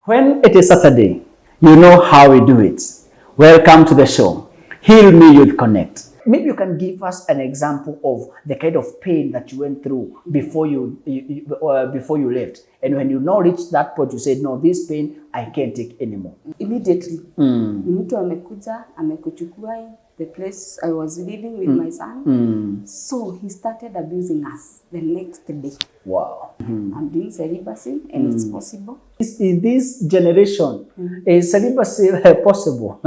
When it is Saturday, you know how we do it. Welcome to the show, Heal Me Youth Connect. Maybe you can give us an example of the kind of pain that you went through before you left. And when you now reached that point, you said, no, this pain, I can't take anymore. Immediately. Mtu amekuja, amekuchukua the place I was living with my son. So he started abusing us the next day. Wow. I'm doing celibacy and it's possible. In this generation, is celibacy possible?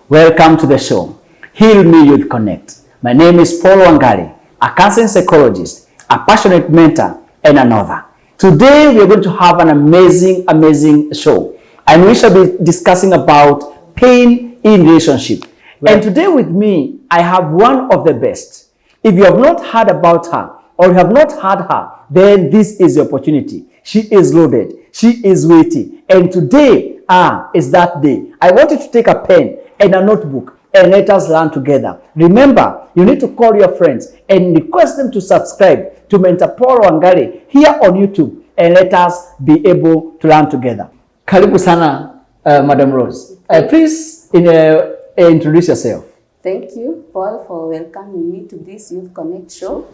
Welcome to the show, Heal Me Youth Connect. My name is Paul Wangari, a counseling psychologist, a passionate mentor, and an author. Today, we are going to have an amazing show. And we shall be discussing about pain in relationship. And today with me, I have one of the best. If you have not heard about her, or you have not heard her, then this is your opportunity. She is loaded. She is weighty. And today, is that day. I want you to take a pen and a notebook and let us learn together. Remember, you need to call your friends and request them to subscribe to Mentor Paul Wangari here on YouTube and let us be able to learn together. Karibu sana, Madam Rose. Please introduce yourself. Thank you, Paul, for welcoming me to this Youth Connect show.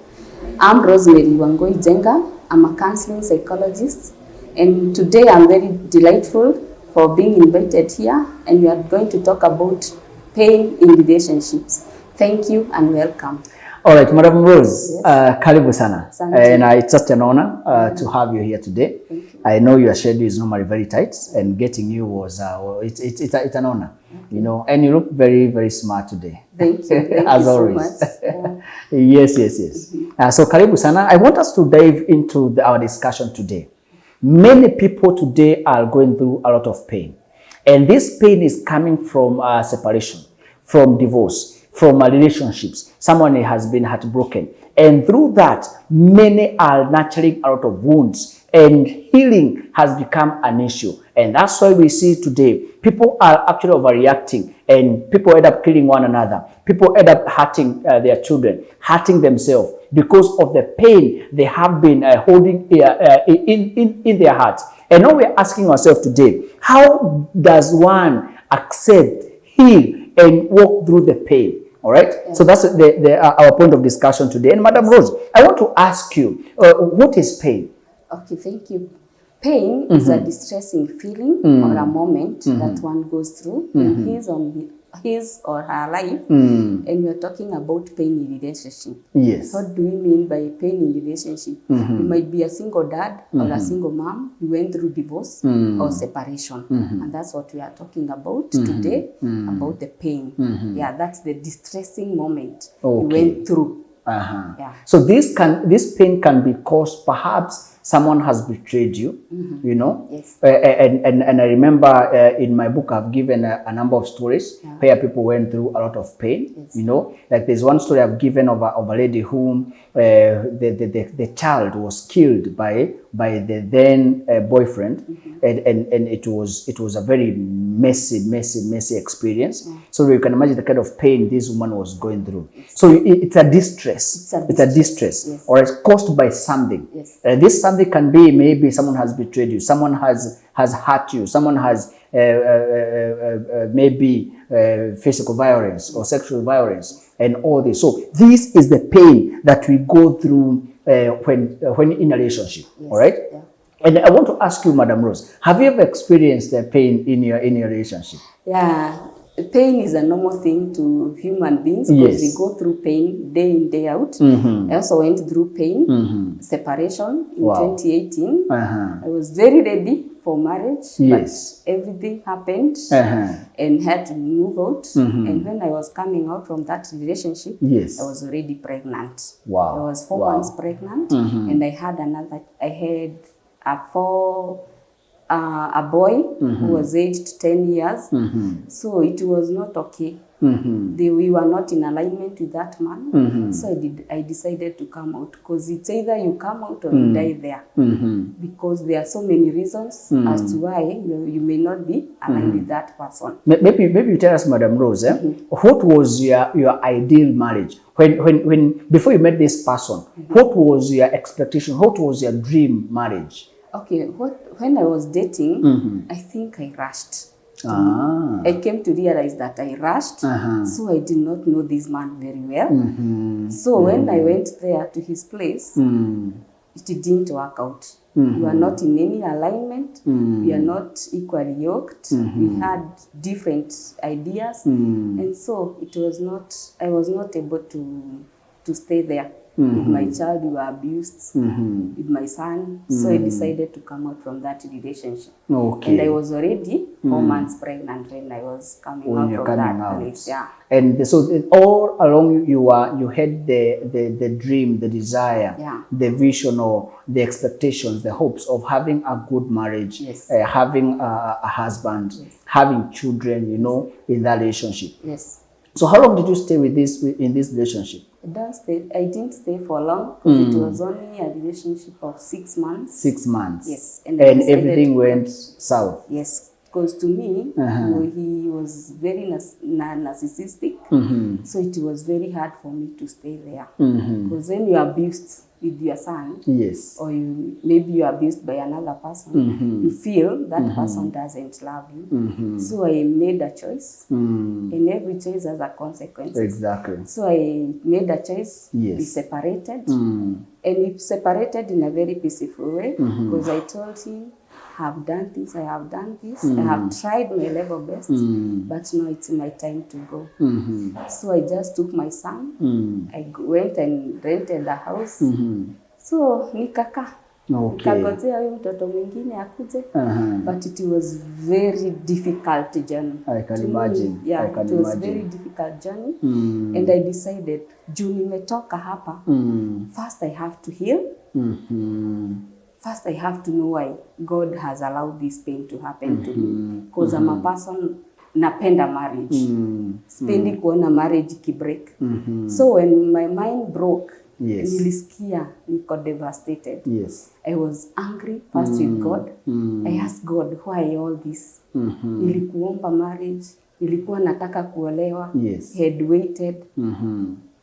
I'm Rosemary Wangoi Jenga. I'm a counseling psychologist. And today I'm very delightful for being invited here, and we are going to talk about pain in relationships. Thank you and welcome. All right, Madam Rose, Yes. Karibu sana. And it's just an honor to have you here today. Thank you. I know your schedule is normally very tight, and getting you was it's an honor, you know. And you look very smart today. Thank you. Thank As you always. so much. Yes. So Karibu sana. I want us to dive into our discussion today. Many people today are going through a lot of pain. And this pain is coming from separation, from divorce, from relationships. Someone has been heartbroken. And through that, many are nurturing a lot of wounds. And healing has become an issue. And that's why we see today, people are actually overreacting. And people end up killing one another. People end up hurting their children, hurting themselves, because of the pain they have been holding in their hearts. And now we're asking ourselves today, how does one accept, heal, and walk through the pain? All right? Yeah. So that's our point of discussion today. And Madam Rose, I want to ask you, what is pain? Okay, thank you. Pain is a distressing feeling or a moment that one goes through in his or her life, and we are talking about pain in relationship. Yes. What do we mean by pain in relationship? You might be a single dad or a single mom who went through divorce or separation, and that's what we are talking about today, about the pain. Yeah, that's the distressing moment you went through. Yeah. So this pain can be caused, perhaps someone has betrayed you, you know. Yes. And I remember in my book I've given a number of stories where people went through a lot of pain. Yes. You know, like there's one story I've given of a lady whom the child was killed by the then boyfriend, and it was a very messy experience. So you can imagine the kind of pain this woman was going through. So it's a distress. It's a distress, yes. Or it's caused by something. Yes. This something can be maybe someone has betrayed you, someone has hurt you, someone has maybe physical violence or sexual violence and all this. So this is the pain that we go through when in a relationship. Yes. All right. Yeah. And I want to ask you, Madam Rose, have you ever experienced the pain in your relationship? Yeah. Pain is a normal thing to human beings because we go through pain day in, day out. I also went through pain, separation in 2018. I was very ready for marriage, but everything happened and had to move out. And when I was coming out from that relationship, I was already pregnant. Wow. I was 4 months pregnant, and I had a a boy who was aged 10 years. So it was not okay. We were not in alignment with that man. So I decided to come out, because it's either you come out or you die there. Because there are so many reasons as to why you may not be aligned with that person. Maybe you tell us, Madam Rose, what was your ideal marriage? When before you met this person, what was your expectation? What was your dream marriage? Okay, when I was dating, I think I rushed. I came to realize that I rushed, so I did not know this man very well. So when I went there to his place, it didn't work out. We are not in any alignment. We are not equally yoked. We had different ideas, and so it was not. I was not able to stay there. With my child, we were abused. With my son, so I decided to come out from that relationship. Okay. And I was already 4 months pregnant when I was coming out from that place. Yeah. And so all along you had the dream, the desire, the vision, or the expectations, the hopes of having a good marriage, having a husband, having children, you know, in that relationship. Yes. So how long did you stay with in this relationship? I didn't stay for long, because it was only a relationship of 6 months. 6 months. Yes. And everything went south. Yes. Because to me, he was very narcissistic. So it was very hard for me to stay there. Because when you are abused with your son, or maybe you are abused by another person, you feel that person doesn't love you. So I made a choice, and every choice has a consequence. Exactly. So I made a choice, we separated, and we separated in a very peaceful way, because I told him, I have done this, I have done this, I have tried my level best, but now it's my time to go. So I just took my son, I went and rented a house, so nikaka. Nikangojea huyo mtoto mwingine akuje, but it was very difficult journey. I can imagine. It was very difficult journey, and I decided, juu nimetoka hapa, first I have to heal. First, I have to know why God has allowed this pain to happen to me. Because I'm a person, napenda marriage. Spendi kuona marriage ikibreak. So when my mind broke, nilisikia niko devastated. I was angry first with God. I asked God, why all this? Nilikuomba marriage. Nilikuwa nataka kuolewa. Had waited.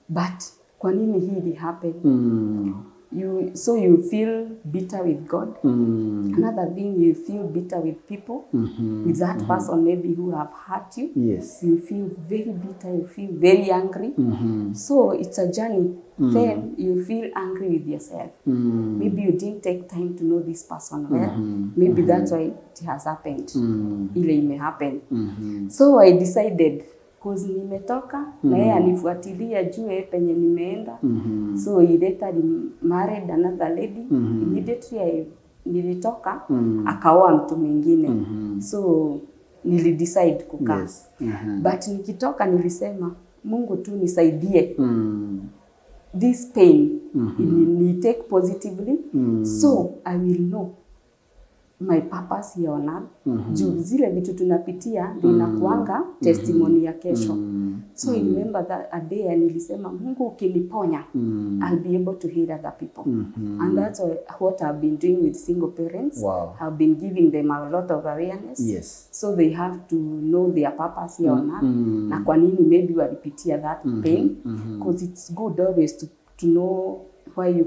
But kwa nini hili happen? So you feel bitter with God. Another thing, you feel bitter with people, with that person maybe who have hurt you. You feel very bitter, you feel very angry. So it's a journey. Then you feel angry with yourself. Maybe you didn't take time to know this person well. Maybe that's why it has happened. Ile may happen. So I decided, because nimetoka na yeye anifuatilia juu penye nimeenda. So he later married another lady. Immediately nilitoka akaoa mtu mwingine. So nilidecide kukaa. But nikitoka nilisema, Mungu tu nisaidie. This pain ni take positively, so I will know my purpose here on earth. Juu zile vitu tunapitia ndio inakuanga testimony ya kesho. So I remember that a day nilisema, Mungu ukiniponya, I'll be able to heal other people. And that's what I've been doing with single parents. I've been giving them a lot of awareness. So they have to know their purpose here on earth. Na kwa nini maybe walipitia that pain. Because it's good always to know why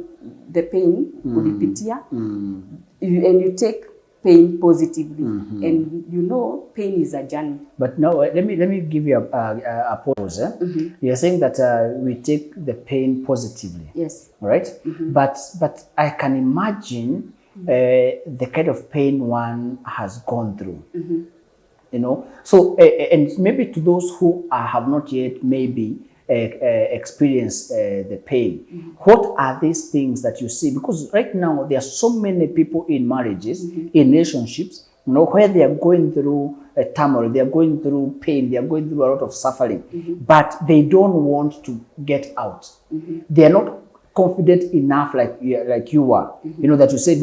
the pain ulipitia. And you take pain positively, and you know pain is a journey. But now let me give you a pause. You're saying that we take the pain positively. Yes. Right. But I can imagine the kind of pain one has gone through. You know. So and maybe to those who have not yet maybe experience the pain. What are these things that you see? Because right now there are so many people in marriages, in relationships, you know, where they are going through a turmoil, they are going through pain, they are going through a lot of suffering, but they don't want to get out. They are not confident enough like you are, you know, that you said,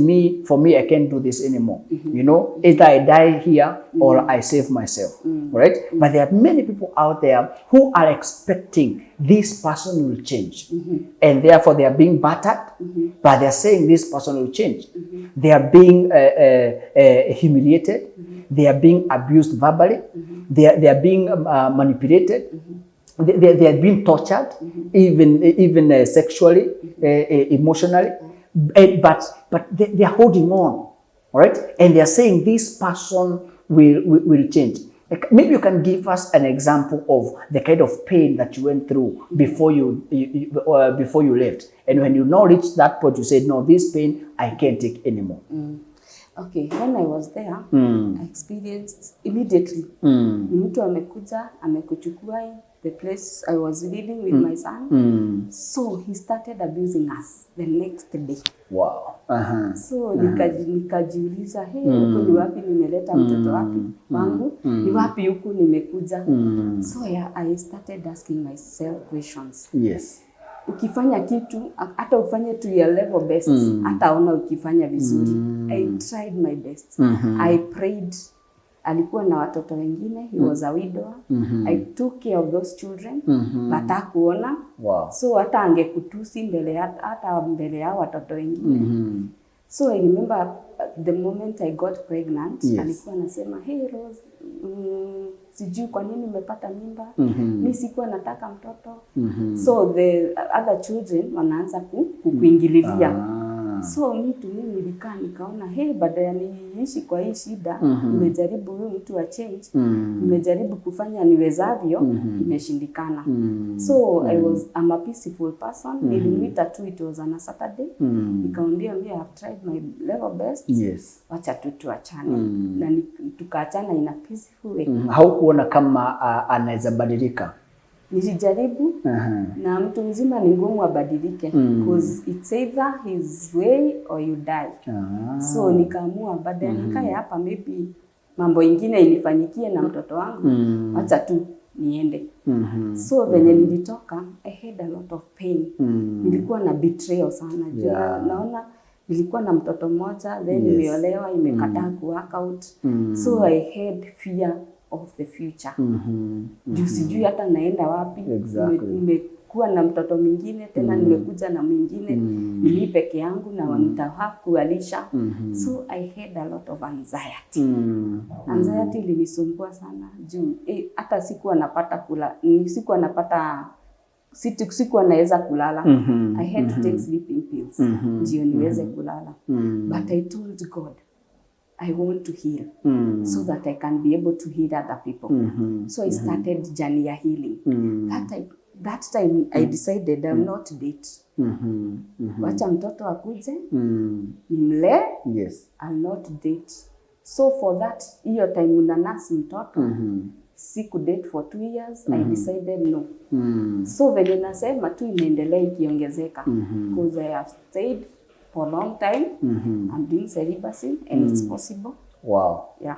for me, I can't do this anymore. You know, either I die here or I save myself, right? But there are many people out there who are expecting this person will change, and therefore they are being battered, but they are saying this person will change. They are being humiliated. They are being abused verbally. They are being manipulated. They are being tortured, even sexually, emotionally, but they are holding on, all right? And they are saying this person will change. Like, maybe you can give us an example of the kind of pain that you went through before you left, and when you now reached that point, you said, no, this pain I can't take anymore. Okay, when I was there, I experienced immediately. Mtu amekuja, amekuchukua the place I was living with my son. So he started abusing us the next day. Wow. So nikajiuliza, hey, huku ni wapi nimeleta mtoto wapi wangu? Ni wapi huku nimekuja? So I started asking myself questions. Yes. Ukifanya kitu, hata ufanye to your level best, hata ona ukifanya vizuri. I tried my best. I prayed. Alikuwa na watoto wengine, he was a widower. I took care of those children, but hakuona. Wow. So hata angekutusi hata mbele ya watoto wengine. So I remember the moment I got pregnant, alikuwa anasema, hey Rose, sijui kwa nini umepata mimba, mimi sikuwa nataka mtoto. So the other children wanaanza kukuingililia. So mimi nilikaa nikaona, hey, baada ya niishi kwa hii shida, nimejaribu huyu mtu wa change, nimejaribu kufanya niwezavyo, imeshindikana. So I'm a peaceful person. Nilimwita tu, it was on a Saturday. Nikamwambia, I have tried my level best. Yes. Wacha tu tuachane. Na tukaachana in a peaceful way. Haukuona kama anaweza badilika? Nilijaribu na mtu mzima ni ngumu abadilike, because it's either his way or you die. So nikaamua baada ya nikae hapa, maybe mambo ingine ilifanyikie na mtoto wangu, acha tu niende. So venye nilitoka, I had a lot of pain. Nilikuwa na betrayal sana. Naona nilikuwa na mtoto mmoja, then nimeolewa, imekataa ku work out. So I had fear of the future. Juu sijui hata naenda wapi. Nimekuwa na mtoto mwingine tena, nimekuja na mwingine, mimi peke yangu na wanitaka kualisha. So I had a lot of anxiety. Anxiety ilinisumbua sana juu hata sikuwa naweza kulala. I had to take sleeping pills ndio niweze kulala. But I told God, I want to heal so that I can be able to heal other people. So I started journey ya healing. That time I decided I'll not date. Wacha mtoto akuje, nimlee, I'll not date. So for that, hiyo time unanasi mtoto, siku date for 2 years, I decided no. So vile nasema tu inaendelea ikiongezeka, because I have stayed for a long time. I'm doing celibacy and it's possible. Wow. Yeah.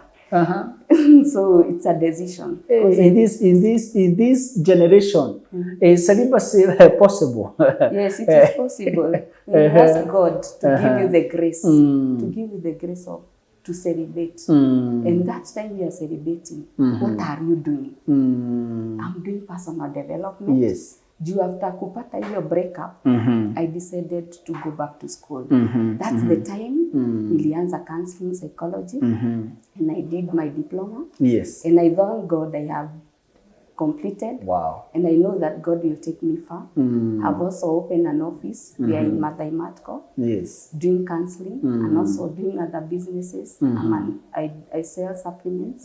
So it's a decision. In this generation, is celibacy possible? Yes, it is possible. We ask God to give you the grace, to celebrate. And that time we are celebrating. What are you doing? I'm doing personal development. Yes. Due after kupata hiyo breakup, I decided to go back to school. That's the time nilianza counseling psychology, and I did my diploma. Yes. And I thank God I have completed. Wow. And I know that God will take me far. I've also opened an office. We are in Mathaimatko. Yes. Doing counseling and also doing other businesses. I sell supplements.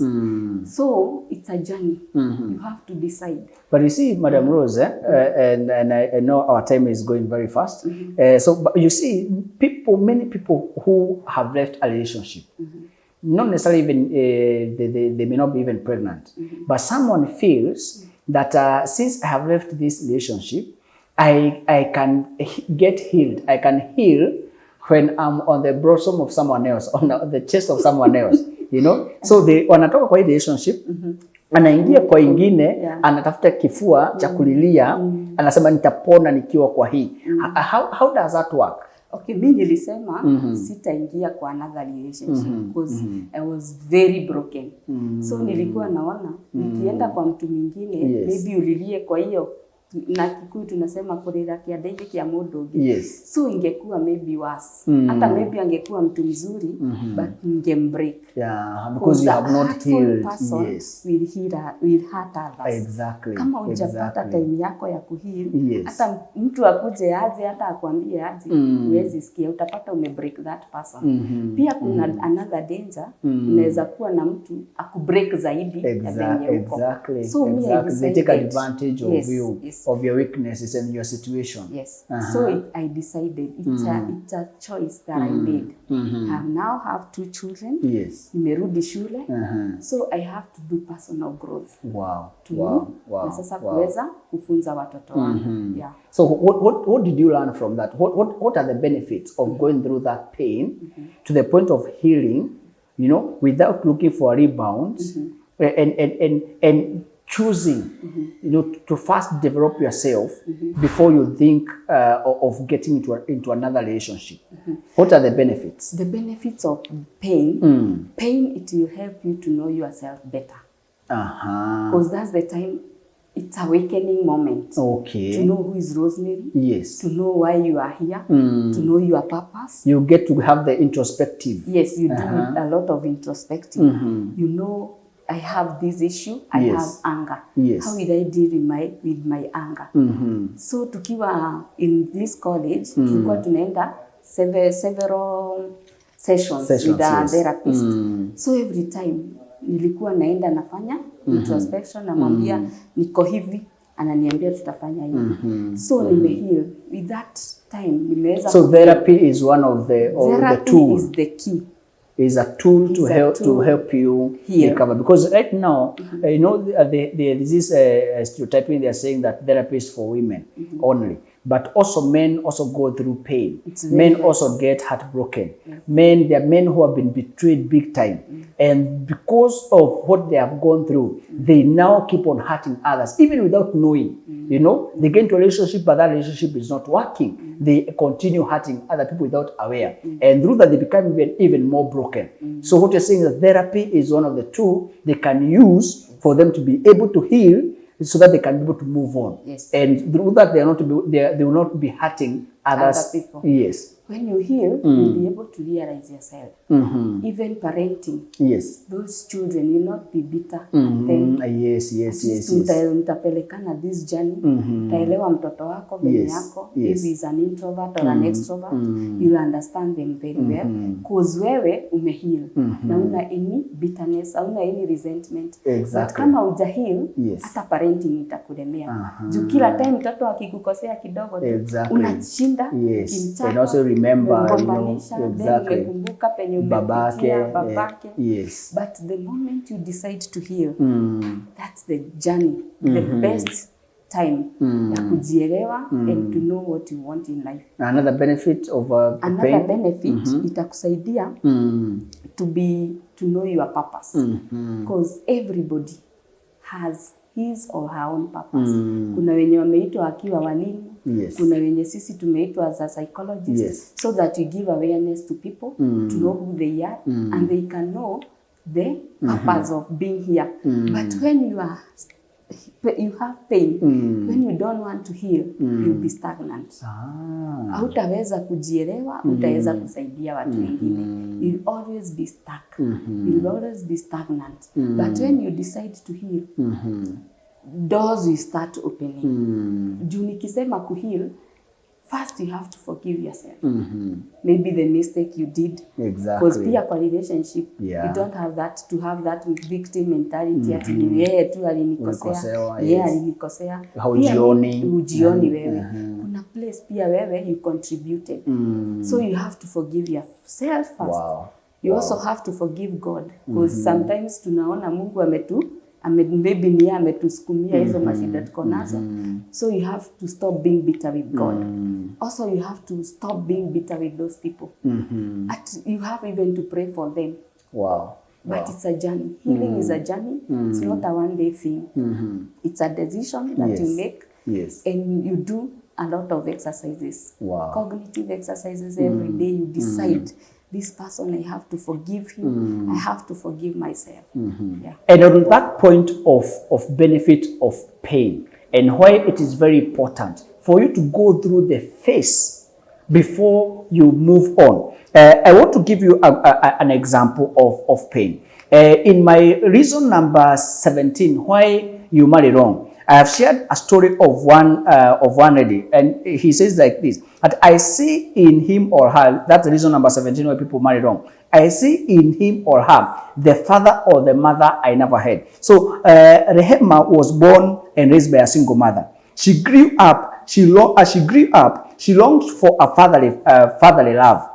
So it's a journey. You have to decide. But you see, Madam Rose, and I know our time is going very fast. So but you see, many people who have left a relationship, not necessarily even, they may not be even pregnant, but someone feels that since I have left this relationship, I can get healed. I can heal when I'm on the bosom of someone else, on the chest of someone else, you know? So they wanatoka kwa relationship, anaingia kwa ingine, anatafuta kifua cha kulilia, anasema nitapona nikiwa kwa hii. How does that work? Okay, mimi nilisema sitaingia kwa another relationship because I was very broken. So nilikuwa naona nikienda kwa mtu mwingine, maybe ulilie kwa hiyo, na Kikuyu tunasema kurira kiadaini kia mundu ungi. So ingekuwa maybe worse. Hata maybe angekuwa mtu mzuri, but ingebreak. Yeah, because you have not healed. Will hurt others. Exactly. Kama hujapata time yako ya kuheal, hata mtu akuje aje, hata akwambie aje, huwezi sikia, utapata umebreak that person. Pia kuna another danger, unaweza kuwa na mtu akubreak zaidi ya venye uko. So they take advantage of you. Of your weaknesses and your situation. So I decided it's a choice that I made. I now have 2 children. Nimerudi shule. So I have to do personal growth. Na sasa kuweza kufunza watoto wangu. So what did you learn from that? What are the benefits of going through that pain to the point of healing, you know, without looking for a rebound and choosing, you know, to first develop yourself before you think of getting into another relationship? What are the benefits? The benefits of pain. Pain, it will help you to know yourself better. Because that's the time, it's awakening moment. To know who is Rosemary. To know why you are here. To know your purpose. You get to have the introspective. Yes, you do a lot of introspective. You know, I have this issue, I have anger. How will I deal with my anger? So tukiwa in this college, tulikuwa tunaenda several sessions with a therapist. So every time nilikuwa naenda nafanya introspection, namwambia niko hivi, ananiambia tutafanya hivi. So nimeheal with that time. Nimeweza. So therapy is one of the tools. Is the key. Is a tool to help you recover, because right now you know there's this stereotyping. They are saying that therapy is for women only, but also men also go through pain. Men also get heartbroken. There are men who have been betrayed big time, and because of what they have gone through, they now keep on hurting others even without knowing. You know, they get into a relationship, but that relationship is not working. They continue hurting other people without aware, and through that they become even more broken. So what you're saying is that therapy is one of the tools they can use for them to be able to heal, so that they can be able to move on. And through that they will not be hurting other people. When you heal, you'll be able to realize yourself. Even parenting. Those children will not be bitter. Mtapelekana this journey. Utaelewa mtoto wako, venye yako. If he's an introvert or an extrovert, you'll understand them very well. Because wewe umeheal. Na una any bitterness, una any resentment. But kama uja heal, hata parenting itakulemea. Juu kila time mtoto akikukosea kidogo, unashinda. And also remember, you know, babake. But the moment you decide to heal, that's the journey, the best time ya kujielewa and to know what you want in life. Another benefit of another benefit, itakusaidia to know your purpose, because everybody has his or her own purpose. Kuna wenye wameitwa akiwa walimu, kuna wenye sisi tumeitwa as a psychologist, so that we give awareness to people to know who they are and they can know the purpose of being here. But when you have pain, when you don't want to heal, you'll be stagnant. Hautaweza kujielewa, utaweza kusaidia watu wengine. You'll always be stuck. You'll always be stagnant. But when you decide to heal, doors will start opening. Juu nikisema kuheal, first you have to forgive yourself. Maybe the mistake you did. Because pia kwa relationship, you don't have that victim mentality. Ati ni yeye tu alinikosea. Yeye alinikosea. Hujioni wewe. Kuna place pia wewe you contributed. So you have to forgive yourself first. You also have to forgive God. Because sometimes tunaona Mungu maybe ni ametusukumia hizo mashida tuko nazo. So you have to stop being bitter with God. Also you have to stop being bitter with those people. You have even to pray for them. but it's a journey. Healing is a journey. It's not a one-day thing. It's a decision that you make, and you do a lot of exercises. Cognitive exercises every day. You decide, this person, I have to forgive him. I have to forgive myself. Yeah. And on that point of benefit of pain, and why it is very important for you to go through the phase before you move on. I want to give you an example of pain. In my reason number 17, why you marry wrong, I have shared a story of one lady, and he says like this, that I see in him or her, that's the reason number 17 why people marry wrong. I see in him or her the father or the mother I never had. So Rehema was born and raised by a single mother. She grew up, as she grew up, she longed for a fatherly love.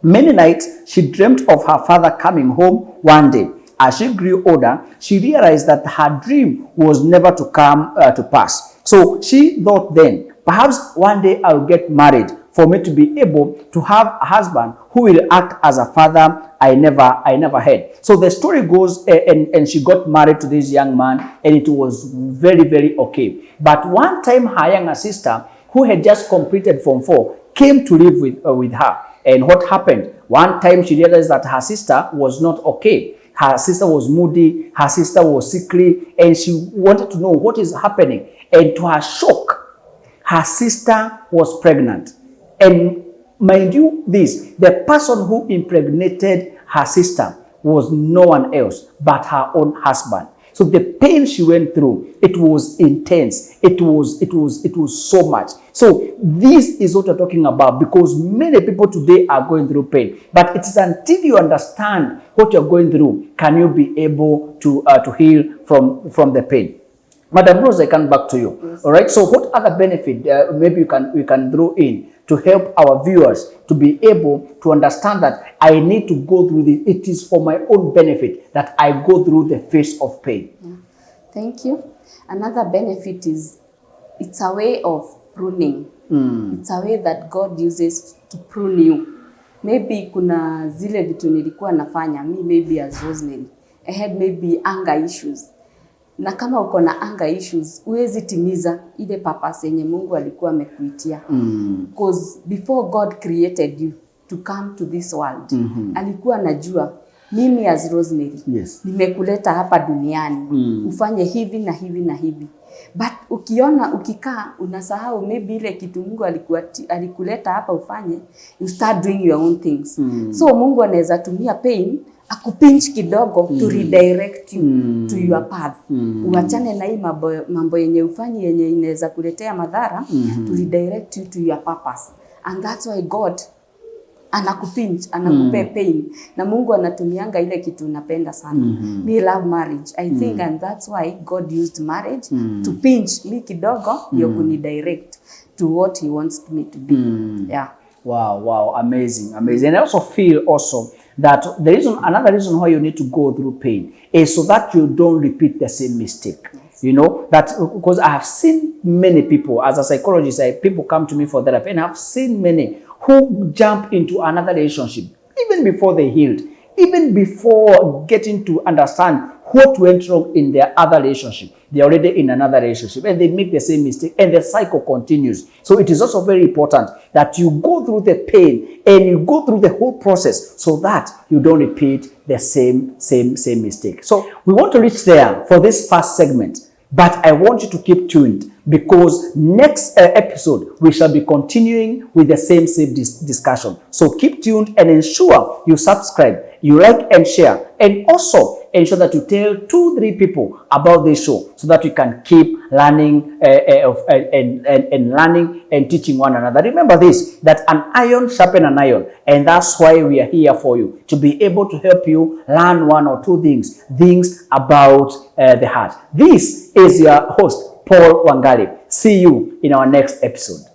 Many nights she dreamt of her father coming home one day. As she grew older, she realized that her dream was never to come to pass. So she thought then, perhaps one day I'll get married for me to be able to have a husband who will act as a father I never had. So the story goes, and she got married to this young man, and it was very, very okay. But one time her younger sister, who had just completed Form 4, came to live with her. And what happened? One time she realized that her sister was not okay. Her sister was moody, her sister was sickly, and she wanted to know what is happening. And to her shock, her sister was pregnant. And mind you this, the person who impregnated her sister was no one else but her own husband. So the pain she went through, it was intense. It was so much. So this is what we're talking about, because many people today are going through pain. But it is until you understand what you're going through, can you be able to heal from the pain. Madam Rose, I come back to you. Yes. All right. So what other benefit maybe we can throw in to help our viewers to be able to understand that I need to go through this. It is for my own benefit that I go through the phase of pain. Yeah. Thank you. Another benefit is it's a way of pruning. It's a way that God uses to prune you. Maybe kuna zile vitu nilikuwa nafanya, maybe as Rosemary, I had maybe anger issues. Na kama uko na anger issues, huwezi timiza ile purpose yenye Mungu alikuwa amekuitia. Because before God created you to come to this world, alikuwa anajua mimi as Rosemary, nimekuleta hapa duniani, ufanye hivi na hivi na hivi. But ukikaa unasahau maybe ile kitu Mungu alikuleta hapa ufanye, you start doing your own things. So Mungu anaweza tumia pain akupinch kidogo to redirect you to your path. Uachane na hii mambo yenye ufanyi yenye inaweza kuletea madhara, to redirect you to your purpose. And that's why God anakupinch, anakupe pain. Na Mungu anatumianga ile kitu unapenda sana. Me love marriage. I think and that's why God used marriage to pinch me kidogo, yo kunidirect to what he wants me to be. Yeah. Wow, amazing. And I also feel that another reason why you need to go through pain is so that you don't repeat the same mistake. You know, that because I have seen many people, as a psychologist, people come to me for therapy, and I've seen many who jump into another relationship, even before they healed, even before getting to understand what went wrong in their other relationship. They're already in another relationship and they make the same mistake and the cycle continues. So it is also very important that you go through the pain and you go through the whole process so that you don't repeat the same mistake. So we want to reach there for this first segment, but I want you to keep tuned, because next episode we shall be continuing with the same discussion. So keep tuned and ensure you subscribe, you like and share, and also ensure that you tell 2-3 people about this show so that we can keep learning and learning and teaching one another. Remember this, that an iron sharpens an iron, and that's why we are here for you, to be able to help you learn 1 or 2 things about the heart. This is your host, Paul Wangari. See you in our next episode.